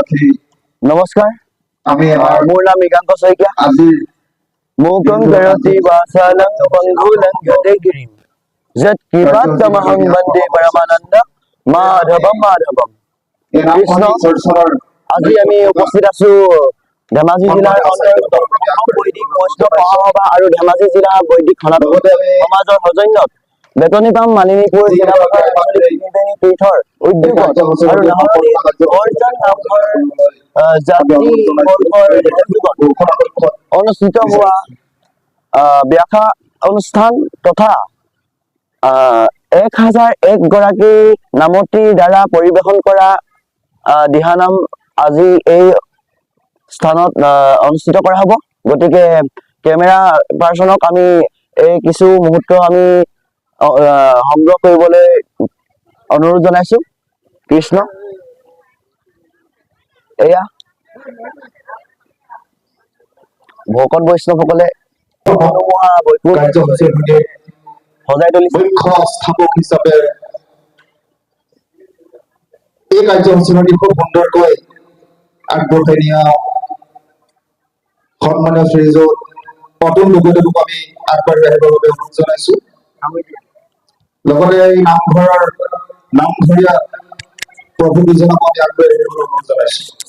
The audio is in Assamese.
নমস্কাৰ, আমি মোৰ নাম মৃগাংক শইকীয়া। আজিৰ মুকং কৰতি বাচালং পংগুলং গদেগিৰিম যৎ কৃপাত্তমহং বন্দে পৰমানন্দ মাধৱম মাধৱম। কৃষ্ণ, আজি আমি উপস্থিত আছো ধেমাজি জিলাৰ অন্তৰ্গত অসম বৈদিক বৈষ্ণৱ মহাসভা আৰু ধেমাজি জিলা বৈদিক সমাজৰ সৌজন্যত বেতনিপাম মালিনীপুৰ জিলাভাষাৰ ত্ৰিবেণী তীৰ্থৰ উদ্যোগত আৰু নাহৰনি অৰ্জন নামঘৰ জাতি বৰ্গৰ অনুষ্ঠিত হোৱা ব্যাখ্যা অনুষ্ঠান তথা 1001 গৰাকী নামতিৰ দ্বাৰা পৰিবেশন কৰা দিহানাম আজি এই স্থানত অনুষ্ঠিত কৰা হ'ব। গতিকে কেমেৰা পাৰ্চনক আমি এই কিছু মুহূৰ্ত আমি সংগ্ৰহ কৰিবলৈ অনুৰোধ জনাইছো। কৃষ্ণ, এয়া ভকত বৈষ্ণৱসকলে সজাই তুলিছে। মুখ্য স্থাপক হিচাপে এই কাৰ্যসূচীটি খুব সুন্দৰকৈ আগবঢ়াই নিয়া সন্মানীয় শ্ৰীযুত অতুল গগৈদেৱক আমি আগবাঢ়ি আহিবৰ বাবে অনুৰোধ জনাইছো। লগতে এই নামঘৰীয়া প্ৰভু দুজনক আমি আগবাঢ়ি আহিবলৈ অনুৰোধ জনাইছো।